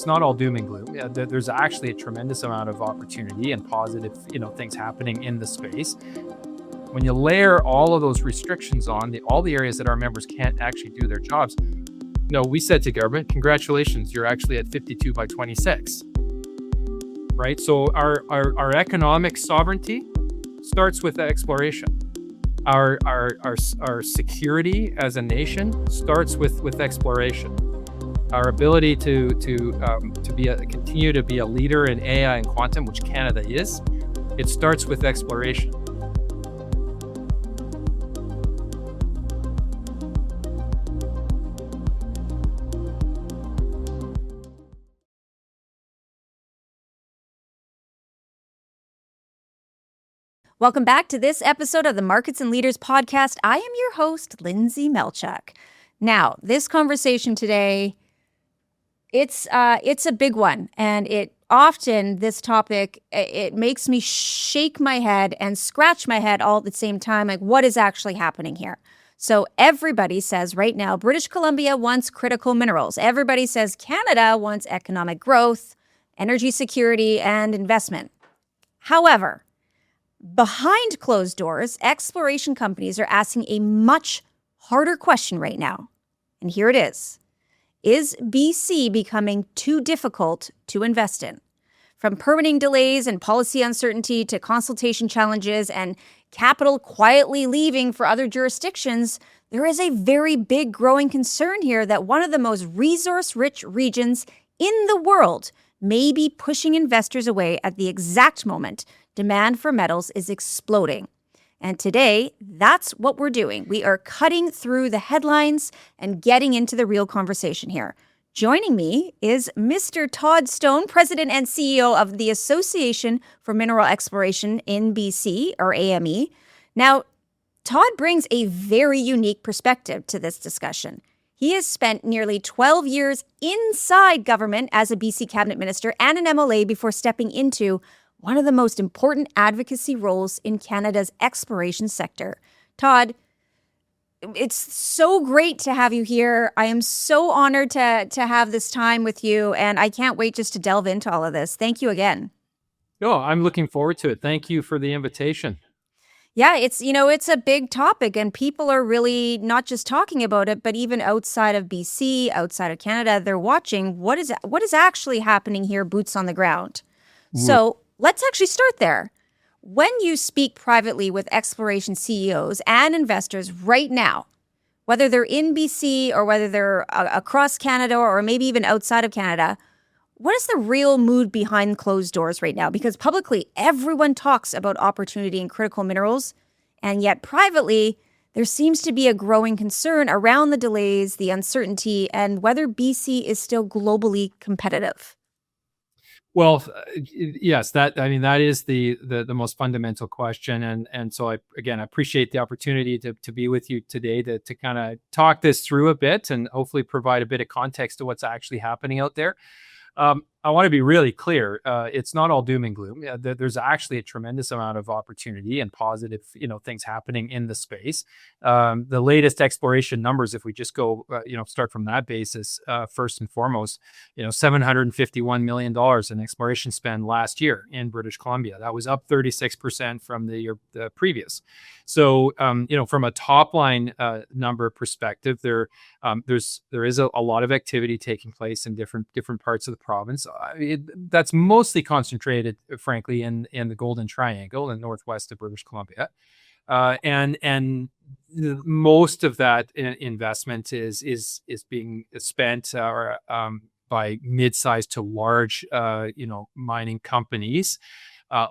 not all doom and gloom. There's actually a tremendous amount of opportunity and positive, things happening in the space. When you layer all of those restrictions on all the areas that our members can't actually do their jobs, we said to government, congratulations, you're actually at 52 by 26, right? So our economic sovereignty starts with exploration. Our security as a nation starts with exploration. Our ability to continue to be a leader in AI and quantum, which Canada is, it starts with exploration. Welcome back to this episode of the Markets and Leaders podcast. I am your host, Lyndsay Malchuk. Now, this conversation today, it's a big one, and this topic, it makes me shake my head and scratch my head all at the same time, like what is actually happening here? So everybody says right now, British Columbia wants critical minerals. Everybody says Canada wants economic growth, energy security, and investment. However, behind closed doors, exploration companies are asking a much harder question right now. And here it is. Is BC becoming too difficult to invest in? From permitting delays and policy uncertainty to consultation challenges and capital quietly leaving for other jurisdictions, there is a very big growing concern here that one of the most resource-rich regions in the world may be pushing investors away at the exact moment demand for metals is exploding. And today, that's what we're doing. We are cutting through the headlines and getting into the real conversation here. Joining me is Mr. Todd Stone, President and CEO of the Association for Mineral Exploration in BC, or AME. Now, Todd brings a very unique perspective to this discussion. He has spent nearly 12 years inside government as a BC cabinet minister and an MLA before stepping into one of the most important advocacy roles in Canada's exploration sector. Todd, it's so great to have you here. I am so honored to have this time with you, and I can't wait just to delve into all of this. Thank you again. No, I'm looking forward to it. Thank you for the invitation. Yeah, it's a big topic, and people are really not just talking about it, but even outside of BC, outside of Canada, they're watching what is actually happening here, boots on the ground. So let's actually start there. When you speak privately with exploration CEOs and investors right now, whether they're in BC or whether they're across Canada or maybe even outside of Canada, what is the real mood behind closed doors right now? Because publicly, everyone talks about opportunity in critical minerals, and yet privately, there seems to be a growing concern around the delays, the uncertainty, and whether BC is still globally competitive. Well, yes, that is the most fundamental question, and so I appreciate the opportunity to be with you today to kind of talk this through a bit and hopefully provide a bit of context to what's actually happening out there. I want to be really clear. It's not all doom and gloom. There's actually a tremendous amount of opportunity and positive, things happening in the space. The latest exploration numbers, if we just go, start from that basis, first and foremost, $751 million in exploration spend last year in British Columbia. That was up 36% from the year previous. So, from a top line number perspective, there is a lot of activity taking place in different parts of the province. That's mostly concentrated, frankly, in the Golden Triangle in northwest of British Columbia, and most of that investment is being spent by mid-sized to large, mining companies.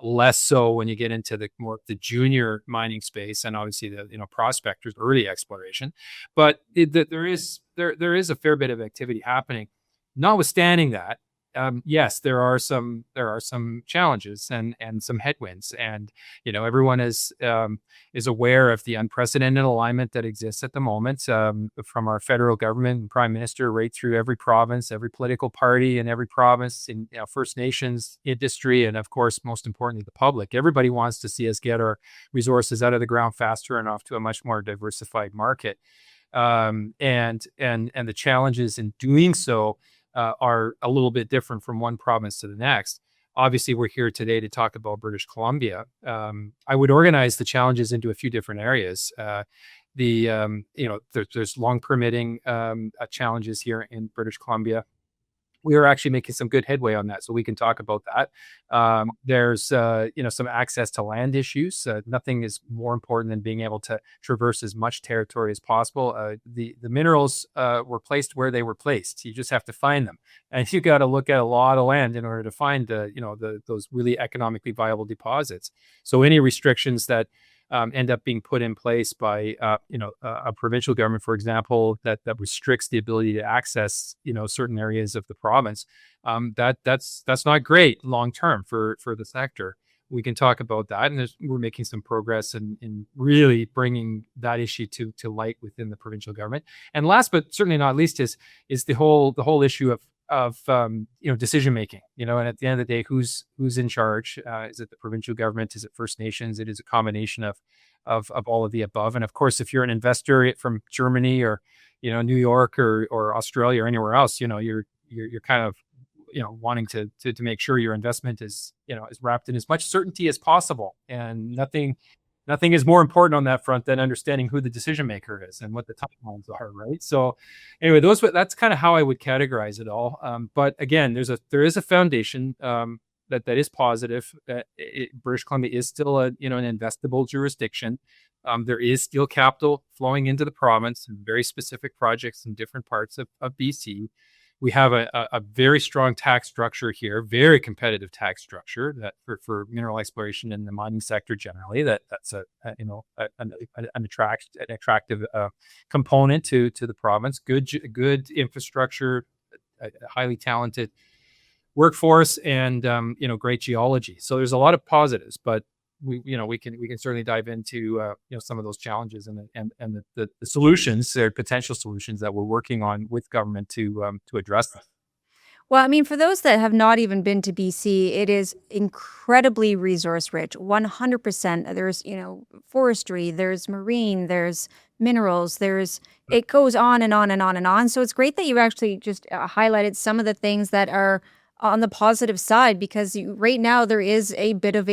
Less so when you get into the junior mining space and obviously the prospectors, early exploration. But there is a fair bit of activity happening. Notwithstanding that, yes, there are some challenges and some headwinds, and everyone is aware of the unprecedented alignment that exists at the moment, from our federal government and Prime Minister right through every province, every political party in every province, in First Nations, industry, and of course, most importantly, the public. Everybody wants to see us get our resources out of the ground faster and off to a much more diversified market, and the challenges in doing so are a little bit different from one province to the next. Obviously, we're here today to talk about British Columbia. I would organize the challenges into a few different areas. There's long permitting challenges here in British Columbia. We are actually making some good headway on that, so we can talk about that. There's some access to land issues. Nothing is more important than being able to traverse as much territory as possible. The minerals were placed where they were placed. You just have to find them, and you got to look at a lot of land in order to find those really economically viable deposits. So any restrictions that end up being put in place by a provincial government, for example, that restricts the ability to access certain areas of the province. That's not great long term for the sector. We can talk about that, and we're making some progress in really bringing that issue to light within the provincial government. And last but certainly not least is the whole issue of decision making, and at the end of the day, who's in charge? Is it the provincial government? Is it First Nations? It is a combination of all of the above. And of course, if you're an investor from Germany or New York or Australia or anywhere else, you're kind of wanting to make sure your investment is wrapped in as much certainty as possible. And nothing is more important on that front than understanding who the decision maker is and what the timelines are, right? So anyway, that's kind of how I would categorize it all. But again, there is a foundation that is positive. British Columbia is still an investable jurisdiction. There is still capital flowing into the province and very specific projects in different parts of BC. We have a very strong tax structure here, very competitive tax structure that for mineral exploration in the mining sector generally. That's an attractive component to the province. Good infrastructure, a highly talented workforce, and great geology. So there's a lot of positives, but we can certainly dive into some of those challenges and the solutions or potential solutions that we're working on with government to address them. Well, I mean, for those that have not even been to BC, it is incredibly resource rich. 100%. There's, forestry, there's marine, there's minerals, it goes on and on and on and on. So it's great that you actually just highlighted some of the things that are on the positive side, because right now there is a bit of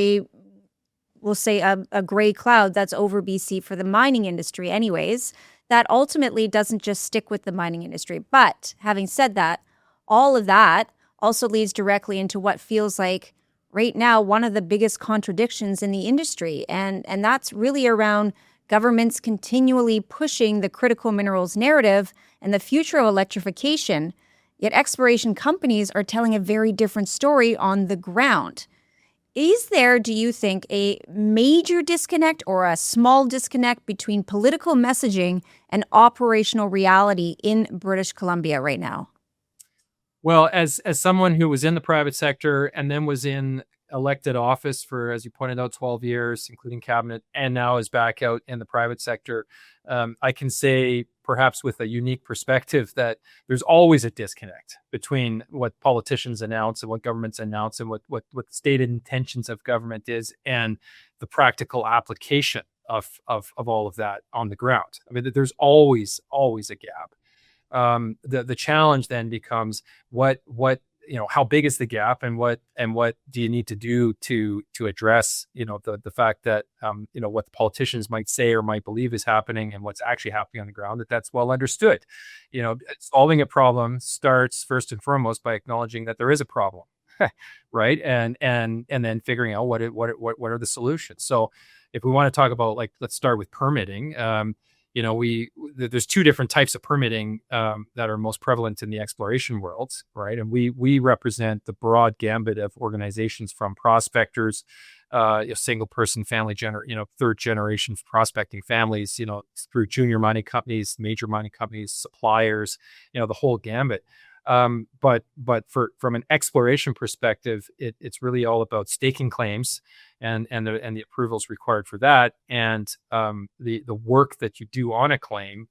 we'll say a gray cloud that's over BC for the mining industry anyways, that ultimately doesn't just stick with the mining industry. But having said that, all of that also leads directly into what feels like right now one of the biggest contradictions in the industry. And that's really around governments continually pushing the critical minerals narrative and the future of electrification, yet exploration companies are telling a very different story on the ground. Is there, do you think, a major disconnect or a small disconnect between political messaging and operational reality in British Columbia right now? Well, as someone who was in the private sector and then was in elected office for, as you pointed out, 12 years, including cabinet, and now is back out in the private sector, I can say, perhaps with a unique perspective, that there's always a disconnect between what politicians announce and what governments announce and what the stated intentions of government is and the practical application of all of that on the ground. I mean, there's always a gap. The challenge then becomes what how big is the gap, and what do you need to do to address the fact that what the politicians might say or might believe is happening and what's actually happening on the ground, that's well understood. Solving a problem starts first and foremost by acknowledging that there is a problem, right, and then figuring out what are the solutions. So if we want to talk about, let's start with permitting. There's two different types of permitting that are most prevalent in the exploration world, right? And we represent the broad gambit of organizations, from prospectors, single person family, third generation prospecting families, through junior mining companies, major mining companies, suppliers, the whole gambit. But from an exploration perspective, it's really all about staking claims and the approvals required for that, and the work that you do on a claim,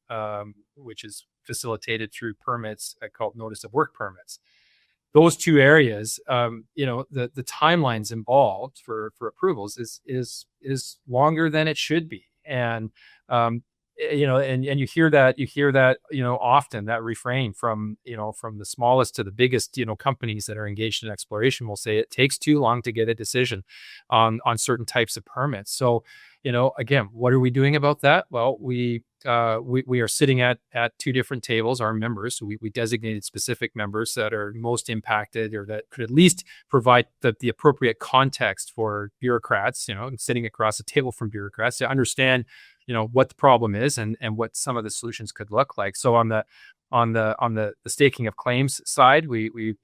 which is facilitated through permits called notice of work permits. Those two areas, the timelines involved for approvals is longer than it should be, and and you hear that, often, that refrain from, from the smallest to the biggest, companies that are engaged in exploration will say it takes too long to get a decision on certain types of permits. So, again, what are we doing about that? Well, we are sitting at two different tables, our members. So we designated specific members that are most impacted, or that could at least provide the appropriate context for bureaucrats, sitting across the table from bureaucrats to understand, what the problem is, and what some of the solutions could look like. So on the staking of claims side, we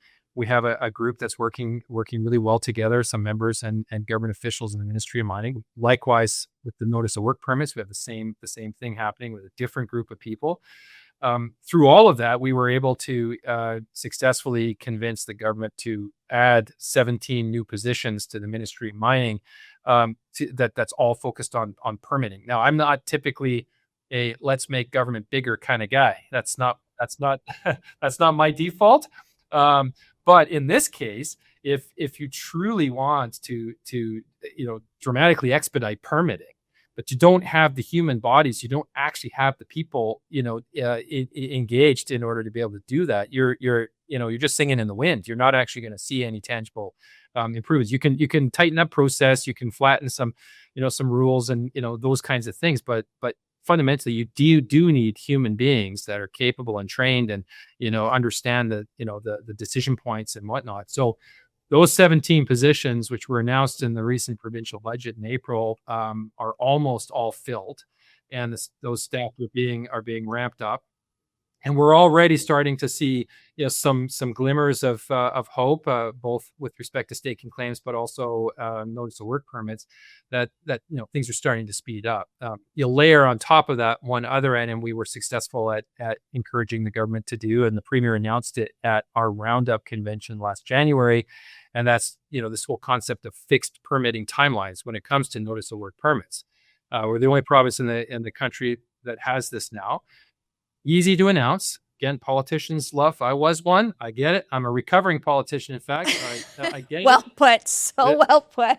have a group that's working really well together, some members and government officials in the Ministry of Mining. Likewise, with the notice of work permits, we have the same thing happening with a different group of people. Through all of that, we were able to successfully convince the government to add 17 new positions to the Ministry of Mining. That's all focused on permitting. Now, I'm not typically a let's make government bigger kind of guy. That's not that's not my default. But in this case, if you truly want to dramatically expedite permitting, but you don't have the human bodies, you don't actually have the people engaged in order to be able to do that, you're just singing in the wind. You're not actually going to see any tangible improvements. You can tighten up process, you can flatten some rules and those kinds of things, but fundamentally, you do need human beings that are capable and trained and understand the decision points and whatnot. So those 17 positions, which were announced in the recent provincial budget in April, are almost all filled, and those staff are being ramped up. And we're already starting to see some glimmers of hope, both with respect to staking claims, but also notice of work permits, that things are starting to speed up. You layer on top of that one other end, and we were successful at encouraging the government to do, and the Premier announced it at our Roundup convention last January, and that's this whole concept of fixed permitting timelines when it comes to notice of work permits. We're the only province in the country that has this now. Easy to announce. Again, politicians love. I was one. I get it. I'm a recovering politician, in fact. I get well it. Put. So well put.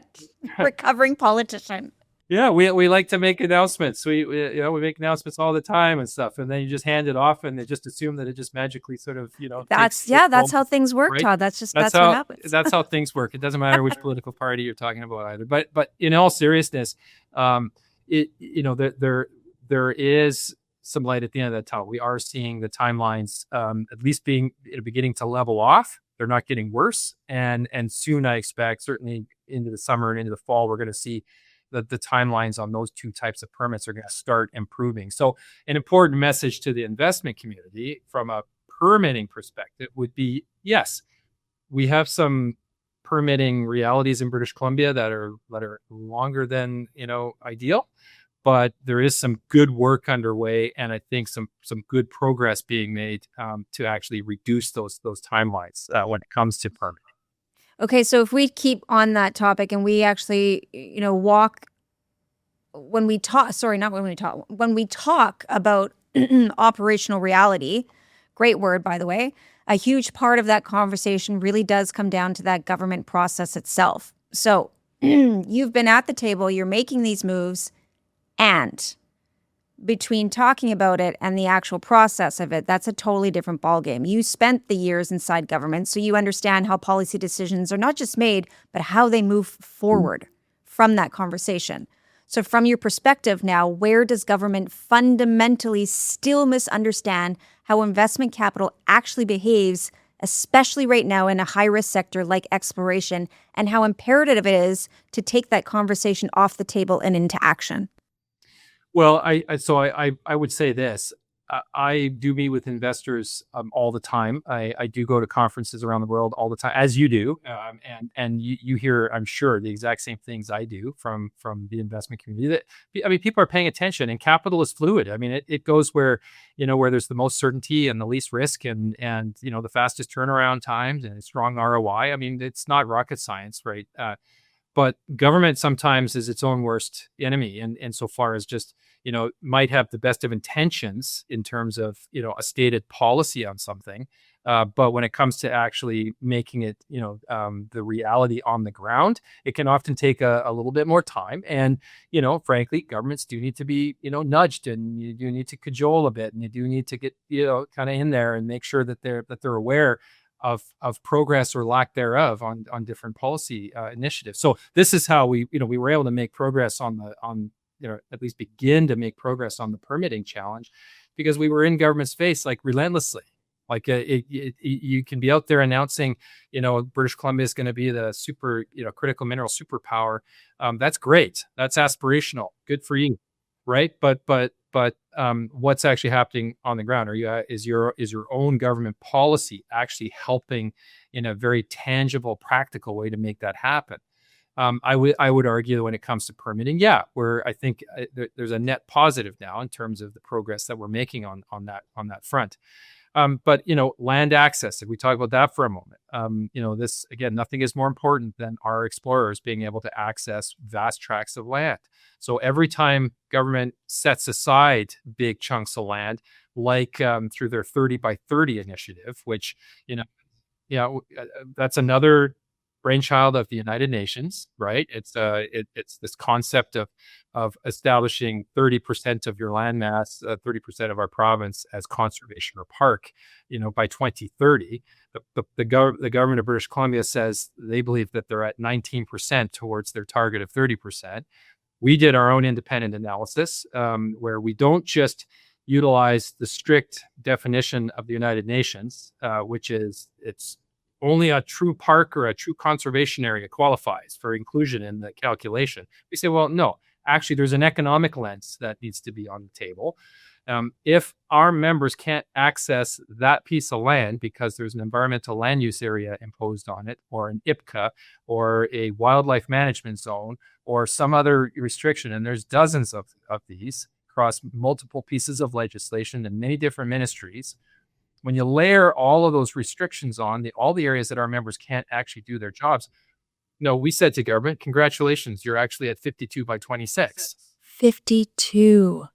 Recovering politician. Yeah, we like to make announcements. We make announcements all the time and stuff, and then you just hand it off, and they just assume that it just magically sort of That's how things work, right? Todd. That's what happens. That's how things work. It doesn't matter which political party you're talking about either. But in all seriousness, there is some light at the end of that tunnel. We are seeing the timelines at least beginning to level off. They're not getting worse, and soon I expect, certainly into the summer and into the fall, we're going to see that the timelines on those two types of permits are going to start improving. So an important message to the investment community from a permitting perspective would be, yes, we have some permitting realities in British Columbia that are longer than ideal. But there is some good work underway, and I think some good progress being made to actually reduce those timelines when it comes to permitting. Okay, so if we keep on that topic and we actually, when we talk about operational reality, great word, by the way, a huge part of that conversation really does come down to that government process itself. So you've been at the table, you're making these moves. And between talking about it and the actual process of it, that's a totally different ballgame. You spent the years inside government, so you understand how policy decisions are not just made, but how they move forward from that conversation. So from your perspective now, where does government fundamentally still misunderstand how investment capital actually behaves, especially right now in a high-risk sector like exploration, and how imperative it is to take that conversation off the table and into action? Well, I would say this. I do meet with investors all the time. I do go to conferences around the world all the time, as you do, and you hear, I'm sure, the exact same things I do from the investment community. People are paying attention, and capital is fluid. It goes where there's the most certainty and the least risk, and the fastest turnaround times and strong ROI. It's not rocket science, right? But government sometimes is its own worst enemy, and so far as just might have the best of intentions in terms of a stated policy on something, But when it comes to actually making it, the reality on the ground, it can often take a little bit more time. And, frankly, governments do need to be, nudged, and you do need to cajole a bit, and you do need to get, kind of in there and make sure that they're aware of progress or lack thereof on different policy initiatives. So this is how we were able to make progress at least begin to make progress on the permitting challenge, because we were in government's face like relentlessly. Like you can be out there announcing, British Columbia is going to be the super, critical mineral superpower. That's great. That's aspirational. Good for you, right? But what's actually happening on the ground? Is your own government policy actually helping in a very tangible, practical way to make that happen? I would argue that when it comes to permitting, where I think there's a net positive now in terms of the progress that we're making on that front. But land access, if we talk about that for a moment, this, again, nothing is more important than our explorers being able to access vast tracts of land. So every time government sets aside big chunks of land, like through their 30 by 30 initiative, which, that's another brainchild of the United Nations, right? It's this concept of establishing 30% of your land mass, 30% of our province as conservation or park, by 2030. The government of British Columbia says they believe that they're at 19% towards their target of 30%. We did our own independent analysis, where we don't just utilize the strict definition of the United Nations, which is it's only a true park or a true conservation area qualifies for inclusion in the calculation. We say, well, no, actually, there's an economic lens that needs to be on the table. If our members can't access that piece of land because there's an environmental land use area imposed on it, or an IPCA, or a wildlife management zone, or some other restriction, and there's dozens of these across multiple pieces of legislation and many different ministries, when you layer all of those restrictions on all the areas that our members can't actually do their jobs, we said to government, congratulations, you're actually at 52 by 26. 52.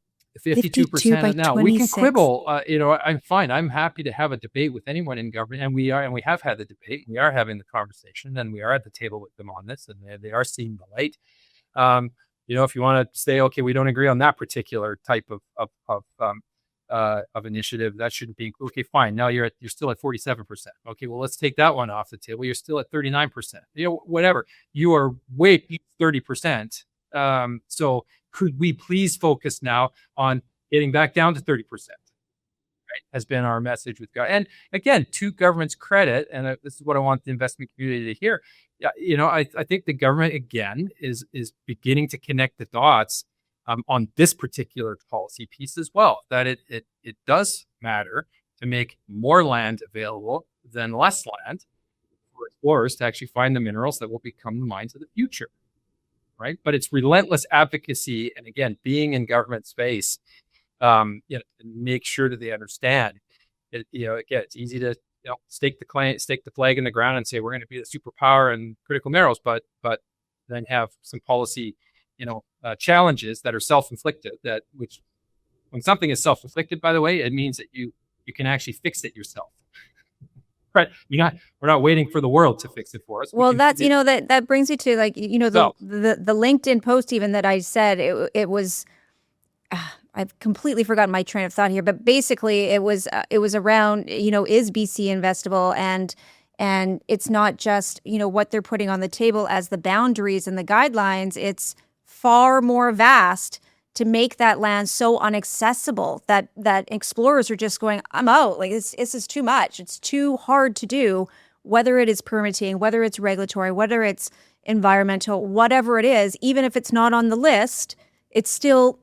52% now. We can quibble. I'm fine. I'm happy to have a debate with anyone in government, and we have had the debate. We are having the conversation, and we are at the table with them on this, and they are seeing the light. If you want to say, okay, we don't agree on that particular type of initiative, that shouldn't be okay. Fine. Now you're still at 47%. Okay, well, let's take that one off the table. You're still at 39%. Whatever. You are way 30%. So could we please focus now on getting back down to 30%? Right, has been our message with God. And again, to government's credit, and this is what I want the investment community to hear. I think the government again is beginning to connect the dots on this particular policy piece as well, that it does matter to make more land available than less land for explorers to actually find the minerals that will become the mines of the future, right? But it's relentless advocacy, and again, being in government space, make sure that they understand. Again, it's easy to stake the flag in the ground and say we're going to be the superpower in critical minerals, but then have some policy challenges that are self-inflicted, which when something is self-inflicted, by the way, it means that you can actually fix it yourself. Right? We're not waiting for the world to fix it for us. Well, that brings you to the LinkedIn post even that I said it was. I've completely forgotten my train of thought here, but basically it was around is BC investable, and it's not just what they're putting on the table as the boundaries and the guidelines. It's far more vast to make that land so inaccessible that explorers are just going, I'm out. Like this is too much. It's too hard to do, whether it is permitting, whether it's regulatory, whether it's environmental, whatever it is. Even if it's not on the list, it's still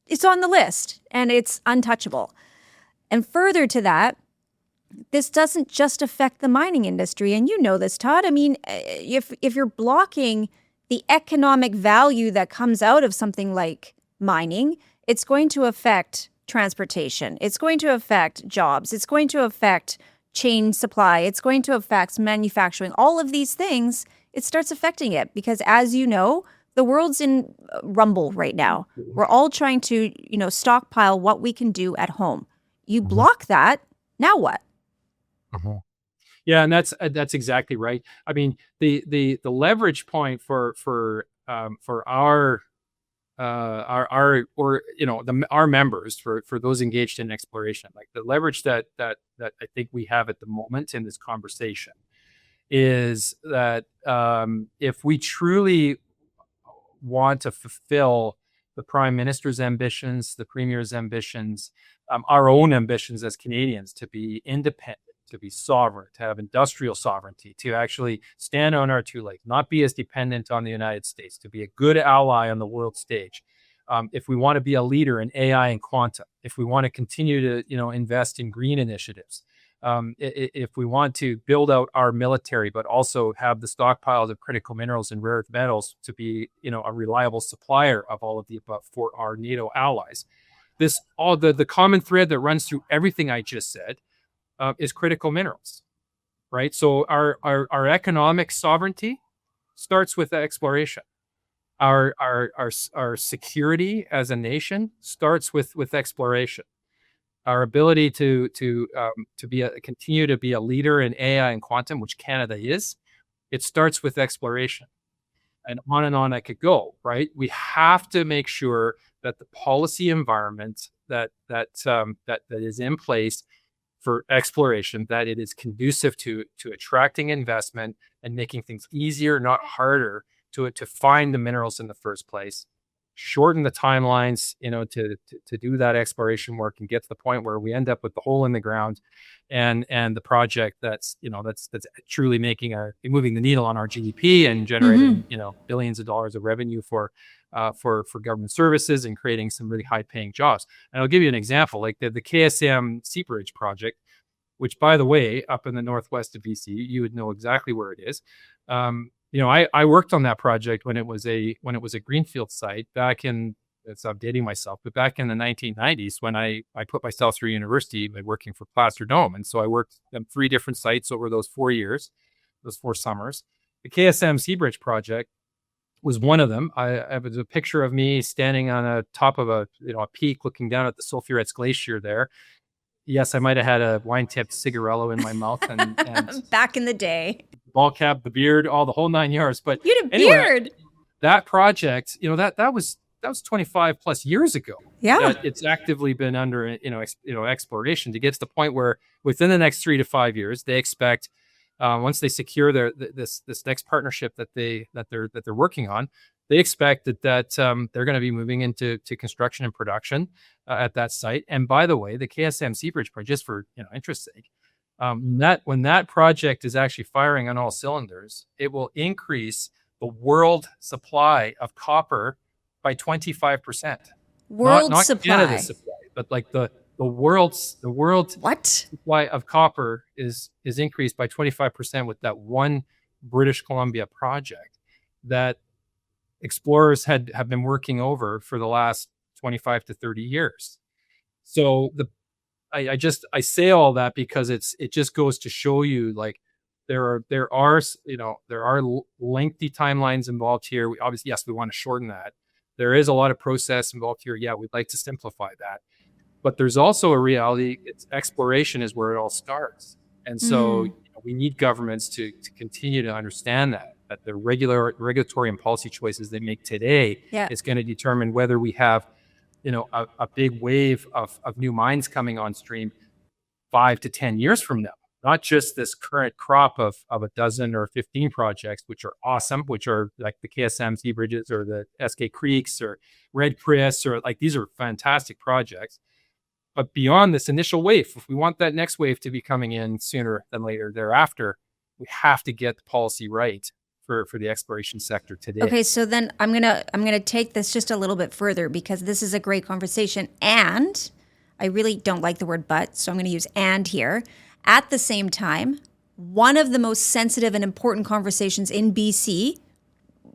it's on the list and it's untouchable. And further to that, this doesn't just affect the mining industry. And you know this, Todd. I mean, if you're blocking the economic value that comes out of something like mining, it's going to affect transportation. It's going to affect jobs. It's going to affect chain supply. It's going to affect manufacturing. All of these things, it starts affecting it because, as you know, the world's in rumble right now. We're all trying to, stockpile what we can do at home. You block that, now what? Mhm. Yeah, and that's exactly right. I mean, the leverage point for our or our members, for those engaged in exploration, like the leverage that I think we have at the moment in this conversation is that if we truly want to fulfill the prime minister's ambitions, the premier's ambitions, our own ambitions as Canadians to be independent, to be sovereign, to have industrial sovereignty, to actually stand on our two legs, not be as dependent on the United States, to be a good ally on the world stage. If we want to be a leader in AI and quantum, if we want to continue to invest in green initiatives, if we want to build out our military, but also have the stockpiles of critical minerals and rare earth metals to be, a reliable supplier of all of the above for our NATO allies. This all the common thread that runs through everything I just said is critical minerals, right? So our economic sovereignty starts with exploration. Our security as a nation starts with exploration. Our ability to continue to be a leader in AI and quantum, which Canada is, it starts with exploration, and on I could go. Right, we have to make sure that the policy environment that is in place for exploration, that it is conducive to attracting investment and making things easier, not harder, to find the minerals in the first place, shorten the timelines, to do that exploration work and get to the point where we end up with the hole in the ground and the project that's truly moving the needle on our GDP and generating, billions of dollars of revenue for government services and creating some really high paying jobs. And I'll give you an example, like the KSM Seabridge project, which, by the way, up in the northwest of BC, you would know exactly where it is. I worked on that project when it was a greenfield site back in, I'm dating myself, but back in the 1990s when I put myself through university by working for Placer Dome. And so I worked on 3 different sites over those 4 years, those 4 summers. The KSM Seabridge project was one of them. I have a picture of me standing on a top of a peak looking down at the Sulphurets Glacier there. Yes, I might have had a wine-tipped cigarello in my mouth and back in the day. Ball cap, the beard, all the whole 9 yards. But you had a beard. That project, that was 25 plus years ago. Yeah, it's actively been under exploration to get to the point where within the next 3 to 5 years, they expect once they secure this next partnership that they're working on, they expect that they're going to be moving into construction and production at that site. And by the way, the KSM Seabridge project, just for interest's sake, when that project is actually firing on all cylinders, it will increase the world supply of copper by 25%. World not supply, Canada's supply, but like the world's what supply of copper is increased by 25% with that one British Columbia project that explorers have been working over for the last 25 to 30 years. So I say all that because it just goes to show you, like, there are lengthy timelines involved here. We obviously, yes, we want to shorten that. There is a lot of process involved here. Yeah, we'd like to simplify that. But there's also a reality. Exploration is where it all starts. And so we need governments to continue to understand that the regulatory and policy choices they make today is going to determine whether we have, a big wave of new mines coming on stream 5 to 10 years from now. Not just this current crop of a dozen or 15 projects, which are awesome, which are like the KSM Seabridges or the SK Creeks or Red Chris, or like, these are fantastic projects. But beyond this initial wave, if we want that next wave to be coming in sooner than later thereafter, we have to get the policy right for the exploration sector today. Okay, so then I'm gonna take this just a little bit further, because this is a great conversation, and I really don't like the word but, so I'm gonna use and here. At the same time, one of the most sensitive and important conversations in BC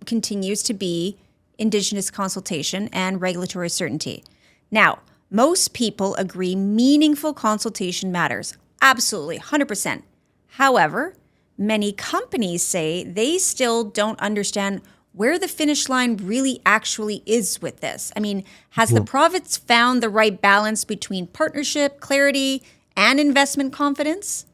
continues to be Indigenous consultation and regulatory certainty. Now, most people agree meaningful consultation matters. Absolutely, 100%. However, many companies say they still don't understand where the finish line really actually is with this. I mean, has the province found the right balance between partnership, clarity, and investment confidence?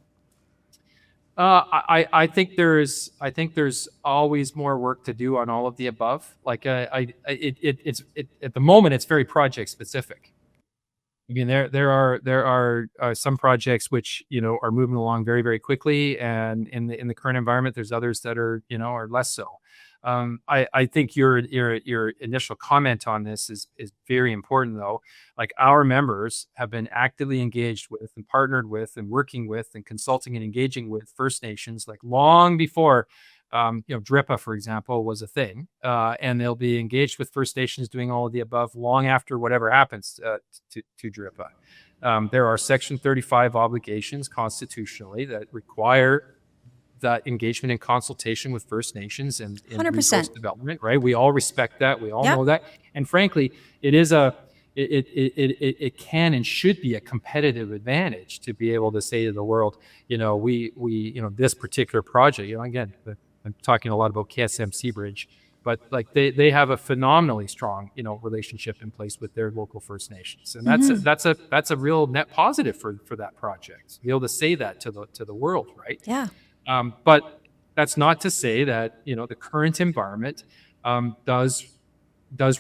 I think there's always more work to do on all of the above. Like it's at the moment it's very project specific. I mean, there are some projects which are moving along very very quickly, and in the current environment, there's others that are less so. I think your initial comment on this is very important though. Like our members have been actively engaged with and partnered with and working with and consulting and engaging with First Nations like long before DRIPA, for example, was a thing, and they'll be engaged with First Nations doing all of the above long after whatever happens to DRIPA. There are Section 35 obligations constitutionally that require that engagement and consultation with First Nations and in 100%. resource development, right? We all respect that. We all Yep. know that. And frankly, it can and should be a competitive advantage to be able to say to the world, this particular project, again, I'm talking a lot about KSMC Bridge, but like they have a phenomenally strong, relationship in place with their local First Nations. And that's a real net positive for that project. To be able to say that to the world, right? Yeah. But that's not to say that the current environment does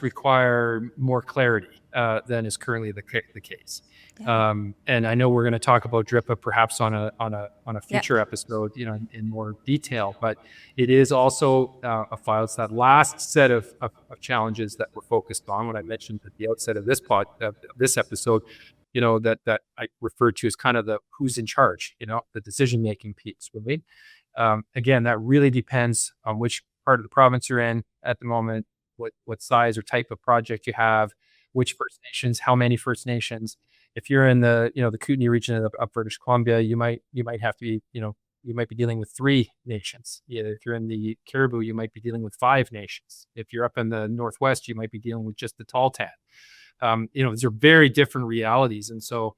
require more clarity than is currently the case. Yeah. And I know we're going to talk about DRIPA perhaps on a future episode, in more detail. But it is also a file. It's that last set of challenges that we're focused on. What I mentioned at the outset of this episode, that I referred to as kind of the who's in charge, the decision-making piece, really. Again, that really depends on which part of the province you're in at the moment, what size or type of project you have, which First Nations, how many First Nations. If you're in the Kootenay region of British Columbia, you might have to be, you might be dealing with 3 nations. If you're in the Cariboo, you might be dealing with 5 nations. If you're up in the Northwest, you might be dealing with just the Tahltan. These are very different realities. And so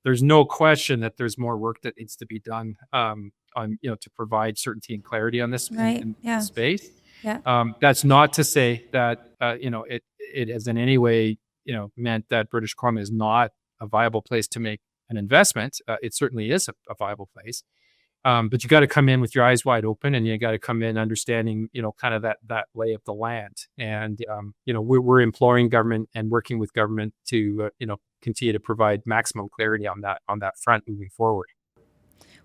there's no question that there's more work that needs to be done to provide certainty and clarity on this in space. Yeah. That's not to say that, it has in any way, meant that British Columbia is not a viable place to make an investment. It certainly is a viable place. But you got to come in with your eyes wide open, and you got to come in understanding, kind of that lay of the land. And, we're imploring government and working with government to, continue to provide maximum clarity on that front moving forward.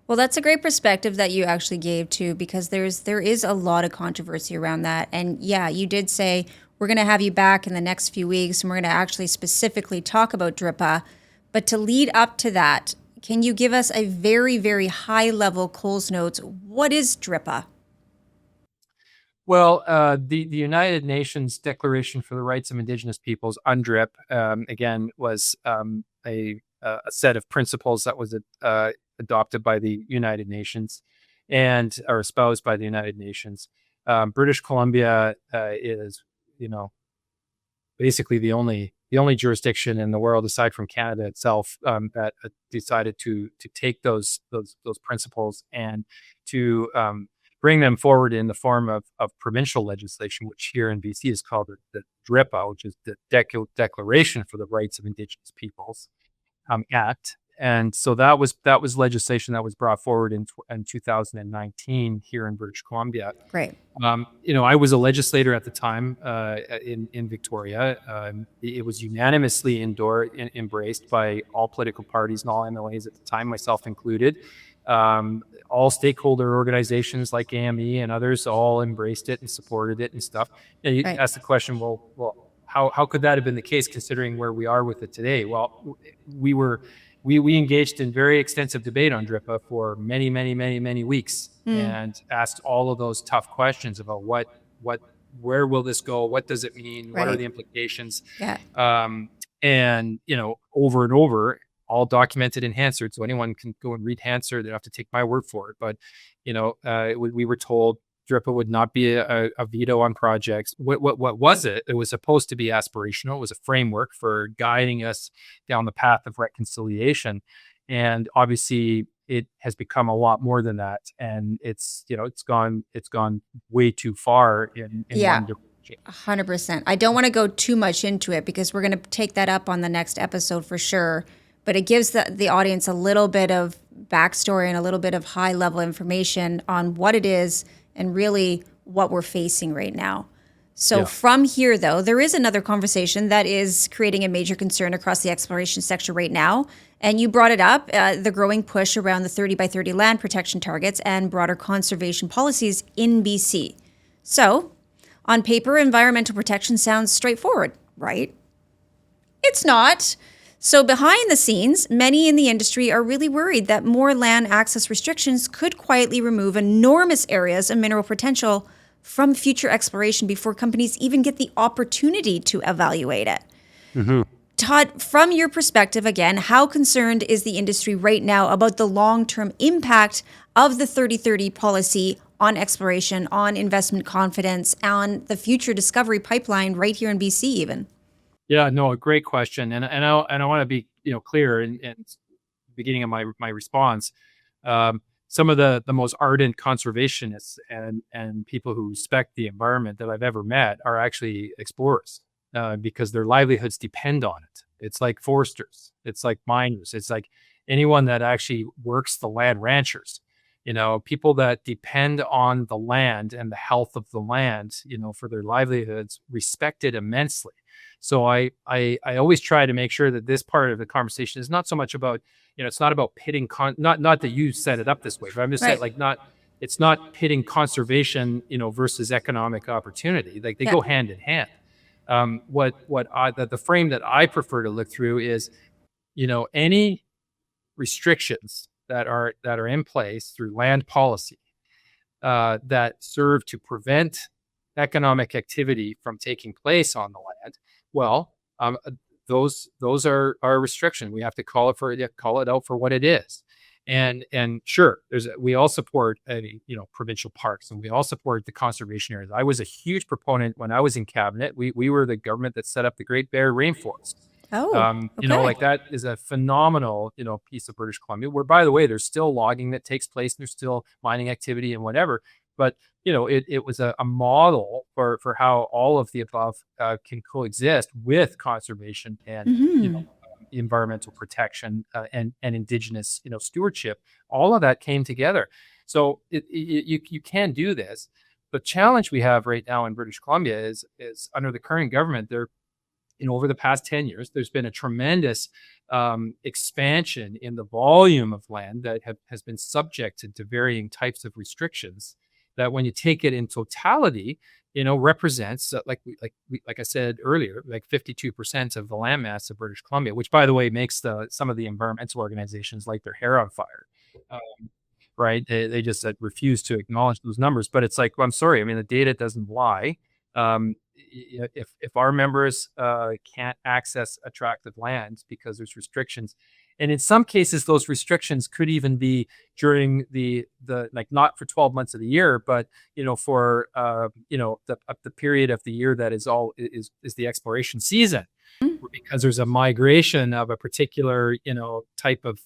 Well, that's a great perspective that you actually gave too, because there is a lot of controversy around that. And yeah, you did say we're going to have you back in the next few weeks, and we're going to actually specifically talk about DRIPA. But to lead up to that, can you give us a very, very high level Coles Notes? What is DRIPA? Well, the United Nations Declaration for the Rights of Indigenous Peoples, UNDRIP, again, was a set of principles that was adopted by the United Nations and are espoused by the United Nations. British Columbia is, basically the only jurisdiction in the world aside from Canada itself that decided to take those principles and to bring them forward in the form of provincial legislation, which here in BC is called the DRIPA, which is the Declaration for the Rights of Indigenous Peoples Act. And so that was legislation that was brought forward in 2019 here in British Columbia. Great. I was a legislator at the time in Victoria. It was unanimously embraced by all political parties and all MLAs at the time, myself included. All stakeholder organizations like AME and others all embraced it and supported it and stuff. And you ask the question, well, how could that have been the case considering where we are with it today? Well, we engaged in very extensive debate on DRIPA for many, many, many, many weeks and asked all of those tough questions about where will this go? What does it mean? What are the implications? Yeah. And, over and over, all documented in Hansard. So anyone can go and read Hansard. They don't have to take my word for it. But, we were told DRIPA would not be a veto on projects. What was it? It was supposed to be aspirational. It was a framework for guiding us down the path of reconciliation. And obviously it has become a lot more than that. And it's gone way too far in one direction. 100%. I don't want to go too much into it because we're going to take that up on the next episode for sure. but it gives the audience a little bit of backstory and a little bit of high level information on what it is and really what we're facing right now. So from here, though, there is another conversation that is creating a major concern across the exploration sector right now. And you brought it up, the growing push around the 30 by 30 land protection targets and broader conservation policies in BC. So on paper, environmental protection sounds straightforward, right? It's not. So behind the scenes, many in the industry are really worried that more land access restrictions could quietly remove enormous areas of mineral potential from future exploration before companies even get the opportunity to evaluate it. Mm-hmm. Todd, from your perspective, again, how concerned is the industry right now about the long-term impact of the 3030 policy on exploration, on investment confidence, on the future discovery pipeline right here in BC even? Yeah, no, a great question, and I want to be clear in the beginning of my response. Some of the most ardent conservationists and people who respect the environment that I've ever met are actually explorers, because their livelihoods depend on it. It's like foresters, it's like miners, it's like anyone that actually works the land, ranchers. People that depend on the land and the health of the land, for their livelihoods, respect it immensely. So I always try to make sure that this part of the conversation is not so much about, it's not about pitting, not that you set it up this way, but I'm just saying, it's not pitting conservation, versus economic opportunity. Like they go hand in hand. The frame that I prefer to look through is, any restrictions that are in place through land policy that serve to prevent economic activity from taking place on the land. Well, those are restriction. We have to call it out for what it is. And sure, we all support provincial parks, and we all support the conservation areas. I was a huge proponent when I was in cabinet. We were the government that set up the Great Bear Rainforest. Okay. That is a phenomenal, piece of British Columbia, where, by the way, there's still logging that takes place, and there's still mining activity and whatever. But, it was a model for how all of the above can coexist with conservation and, environmental protection and Indigenous, stewardship. All of that came together. So you can do this. The challenge we have right now in British Columbia is under the current government, over the past 10 years, there's been a tremendous expansion in the volume of land that has been subjected to varying types of restrictions that, when you take it in totality, represents, like I said earlier, like 52% of the landmass of British Columbia, which, by the way, makes some of the environmental organizations light their hair on fire. Right? They just refuse to acknowledge those numbers. But it's like, well, I'm sorry. I mean, the data doesn't lie. If our members can't access attractive lands because there's restrictions, and in some cases those restrictions could even be during the not for 12 months of the year, but for the period of the year that is the exploration season, because there's a migration of a particular type of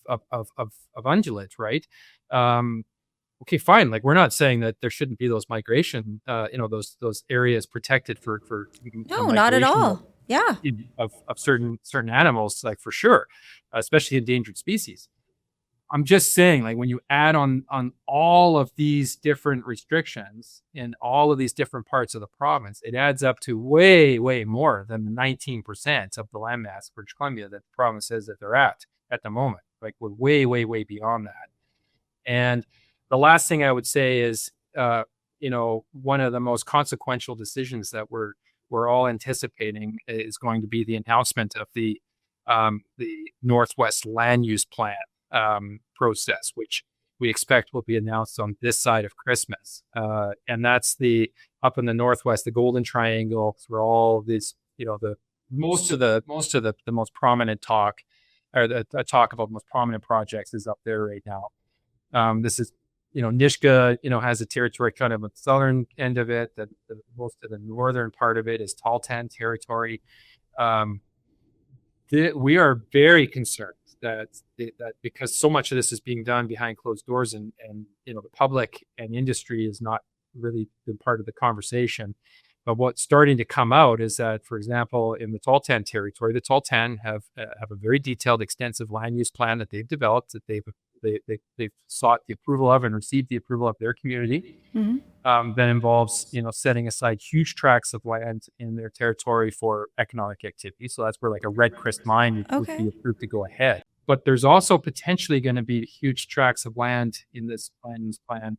ungulate, right? Okay, fine. Like, we're not saying that there shouldn't be those migration, those areas protected for No, not at all. Of certain animals, like, for sure, especially endangered species. I'm just saying, like, when you add on all of these different restrictions in all of these different parts of the province, it adds up to way, way more than the 19% of the landmass of British Columbia that the province says that they're at the moment. Like, we're way, way, way beyond that. And the last thing I would say is, one of the most consequential decisions that we're all anticipating is going to be the announcement of the Northwest Land Use Plan process, which we expect will be announced on this side of Christmas. And that's up in the Northwest, the Golden Triangle, where all these, the most of the most prominent talk, or the talk about most prominent projects, is up there right now. This is, Nishka, has a territory kind of at the southern end of it. The most of the northern part of it is Tahltan territory. We are very concerned that because so much of this is being done behind closed doors, and the public and industry is not really been part of the conversation. But what's starting to come out is that, for example, in the Tahltan territory, the Tahltan have a very detailed, extensive land use plan that they've developed, that they've sought the approval of and received the approval of their community. That involves, setting aside huge tracts of land in their territory for economic activity. So that's where like a Red Chris mine would be approved to go ahead. But there's also potentially going to be huge tracts of land in this land use plan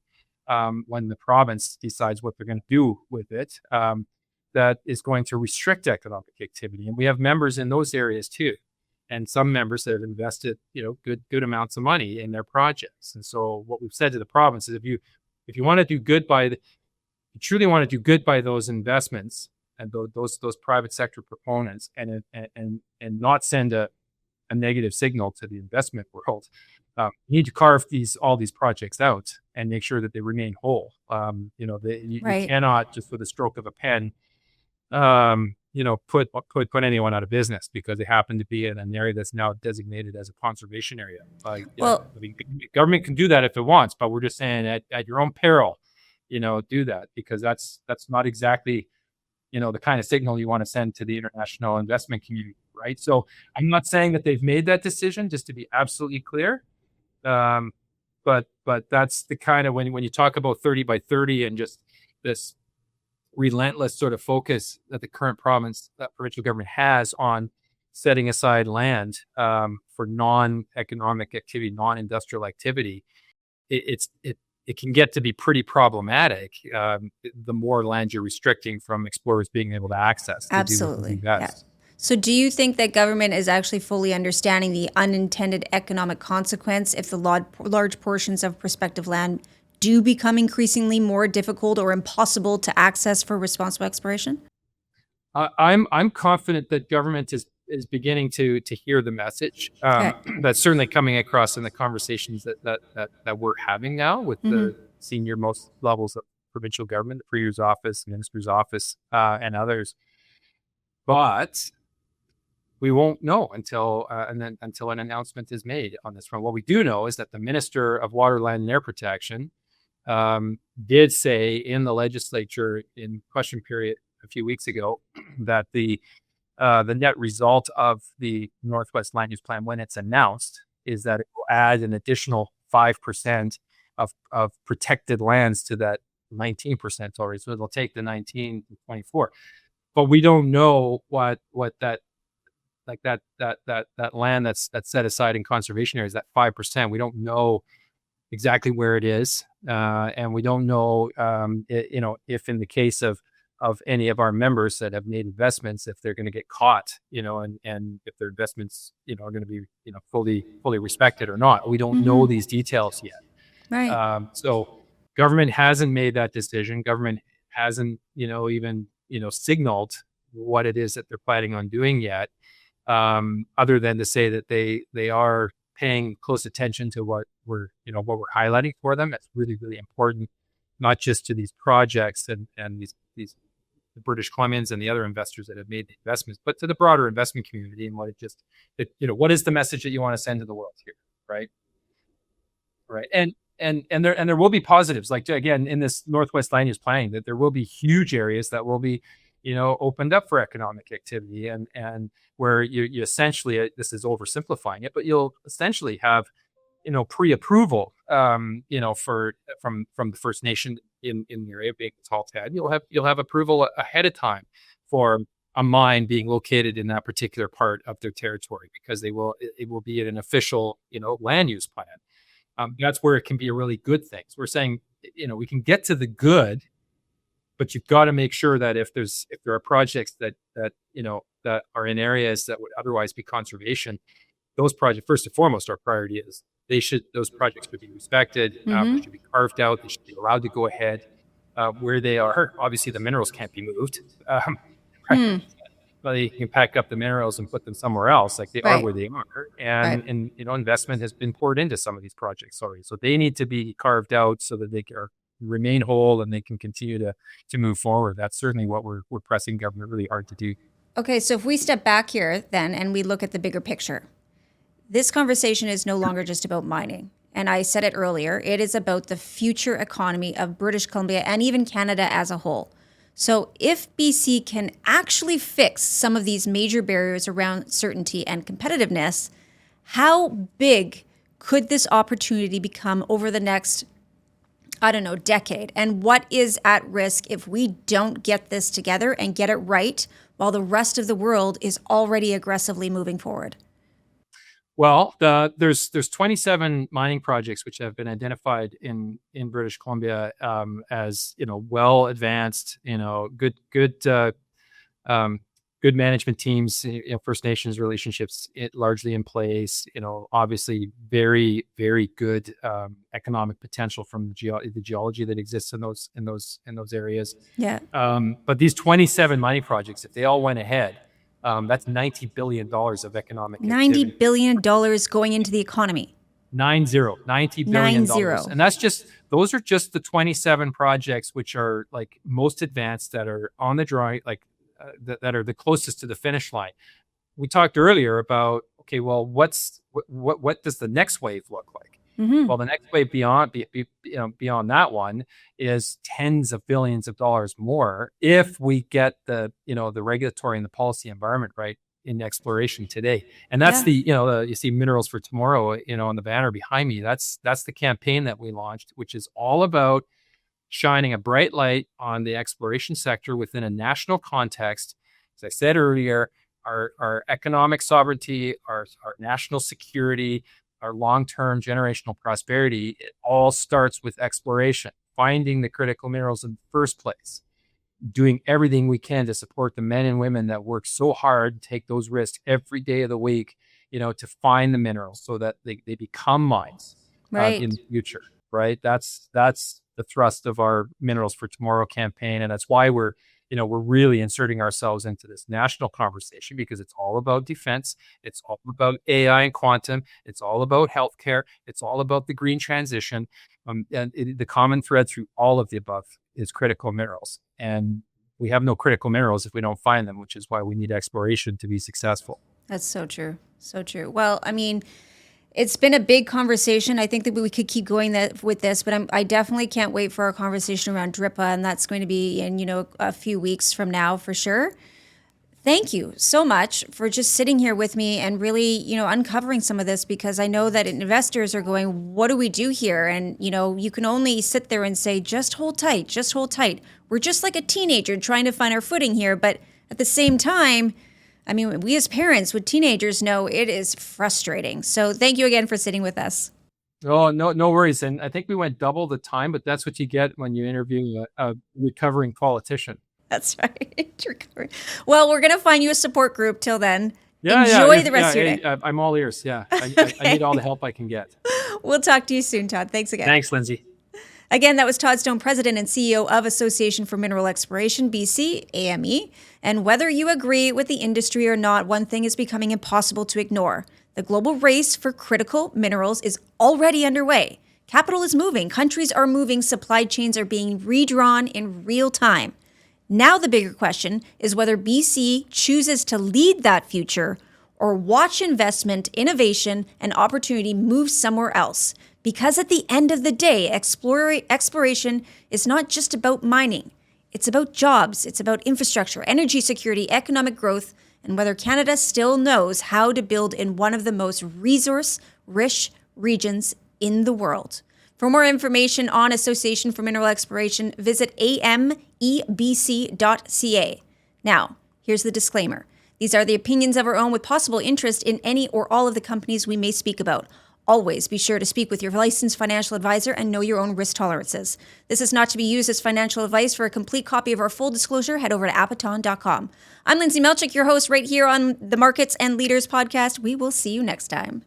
when the province decides what they're going to do with it, that is going to restrict economic activity. And we have members in those areas too. And some members that have invested, good amounts of money in their projects. And so what we've said to the province is if you want to do good you truly want to do good by those investments and those private sector proponents and not send a negative signal to the investment world, you need to carve all these projects out and make sure that they remain whole. You cannot just with a stroke of a pen, put anyone out of business because they happen to be in an area that's now designated as a conservation area. Government can do that if it wants, but we're just saying at your own peril, do that, because that's not exactly, the kind of signal you want to send to the international investment community, right? So I'm not saying that they've made that decision, just to be absolutely clear. But that's the kind of, when you talk about 30 by 30 and just this relentless sort of focus that the current provincial government has on setting aside land for non-economic activity, non-industrial activity, it can get to be pretty problematic. The more land you're restricting from explorers being able to access. Absolutely. Yeah. So do you think that government is actually fully understanding the unintended economic consequence if the large portions of prospective land do become increasingly more difficult or impossible to access for responsible exploration? I'm confident that government is beginning to hear the message. That's certainly coming across in the conversations that we're having now with the senior most levels of provincial government, the Premier's office, Minister's office, and others. But we won't know until an announcement is made on this front. What we do know is that the Minister of Water, Land and Air Protection did say in the legislature in question period a few weeks ago that the net result of the Northwest Land Use Plan, when it's announced, is that it will add an additional 5% of protected lands to that 19% already. So it'll take the 19 to 24. But we don't know what that land that's set aside in conservation areas, that 5%. We don't know exactly where it is, and we don't know, if in the case of any of our members that have made investments, if they're going to get caught, and if their investments, are going to be, fully respected or not. We don't know these details yet. Right. So government hasn't made that decision. Government hasn't, even, signaled what it is that they're planning on doing yet. Other than to say that they are paying close attention to what we're highlighting for them. It's really, really important, not just to these projects and these the British Columbians and the other investors that have made the investments, but to the broader investment community and what what is the message that you want to send to the world here, right? Right. And there will be positives, like again in this Northwest Land Use Planning, that there will be huge areas that will be opened up for economic activity, and where you essentially, this is oversimplifying it, but you'll essentially have pre-approval from the First Nation in the area, being Tahltan. You'll have approval ahead of time for a mine being located in that particular part of their territory, because it will be in an official land use plan. That's where it can be a really good thing. So we're saying we can get to the good, but you've got to make sure that if there are projects that are in areas that would otherwise be conservation, those projects, first and foremost, our priority is those projects should be respected. They should be carved out. They should be allowed to go ahead where they are. Obviously, the minerals can't be moved. Right? But you can pack up the minerals and put them somewhere else, like they are where they are. And investment has been poured into some of these projects already. So they need to be carved out so that they can remain whole and they can continue to move forward. That's certainly what we're pressing government really hard to do. Okay, so if we step back here then and we look at the bigger picture, this conversation is no longer just about mining. And I said it earlier, it is about the future economy of British Columbia and even Canada as a whole. So if BC can actually fix some of these major barriers around certainty and competitiveness, how big could this opportunity become over the next, decade? And what is at risk if we don't get this together and get it right while the rest of the world is already aggressively moving forward? Well, there's 27 mining projects which have been identified in British Columbia as well advanced, good management teams, First Nations relationships largely in place. Obviously very very good economic potential from the geology that exists in those areas. Yeah. But these 27 mining projects, if they all went ahead, that's $90 billion of economic activity. $90 billion going into the economy. $90 billion. 90. And those are just the 27 projects which are like most advanced, that are on the drawing, that are the closest to the finish line. We talked earlier about, okay, well, what does the next wave look like? Mm-hmm. Well, the next wave beyond beyond that one is tens of billions of dollars more if we get the regulatory and the policy environment right in exploration today. And that's you see Minerals for Tomorrow, on the banner behind me. That's the campaign that we launched, which is all about shining a bright light on the exploration sector within a national context. As I said earlier, our economic sovereignty, our national security, our long-term generational prosperity, it all starts with exploration, finding the critical minerals in the first place, doing everything we can to support the men and women that work so hard, take those risks every day of the week, to find the minerals so that they become mines in the future, right? That's the thrust of our Minerals for Tomorrow campaign. And that's why we're really inserting ourselves into this national conversation, because it's all about defense. It's all about AI and quantum. It's all about healthcare. It's all about the green transition. The common thread through all of the above is critical minerals. And we have no critical minerals if we don't find them, which is why we need exploration to be successful. That's so true. So true. Well, I mean, it's been a big conversation. I think that we could keep going with this, but I definitely can't wait for our conversation around DRIPA, and that's going to be in a few weeks from now for sure. Thank you so much for just sitting here with me and really uncovering some of this, because I know that investors are going, what do we do here? And you can only sit there and say, just hold tight, just hold tight. We're just like a teenager trying to find our footing here, but at the same time, I mean, we as parents with teenagers know it is frustrating. So thank you again for sitting with us. Oh, no worries. And I think we went double the time, but that's what you get when you interview a recovering politician. That's right. Well, we're going to find you a support group till then. Enjoy the rest of your day. I'm all ears. Yeah. I need all the help I can get. We'll talk to you soon, Todd. Thanks again. Thanks, Lyndsay. Again, that was Todd Stone, President and CEO of Association for Mineral Exploration, BC, AME. And whether you agree with the industry or not, one thing is becoming impossible to ignore. The global race for critical minerals is already underway. Capital is moving, countries are moving, supply chains are being redrawn in real time. Now the bigger question is whether BC chooses to lead that future or watch investment, innovation, and opportunity move somewhere else. Because at the end of the day, exploration is not just about mining. It's about jobs, it's about infrastructure, energy security, economic growth, and whether Canada still knows how to build in one of the most resource-rich regions in the world. For more information on Association for Mineral Exploration, visit amebc.ca. Now, here's the disclaimer. These are the opinions of our own with possible interest in any or all of the companies we may speak about. Always be sure to speak with your licensed financial advisor and know your own risk tolerances. This is not to be used as financial advice. For a complete copy of our full disclosure, head over to apaton.com. I'm Lyndsay Malchuk, your host right here on the Markets and Leaders podcast. We will see you next time.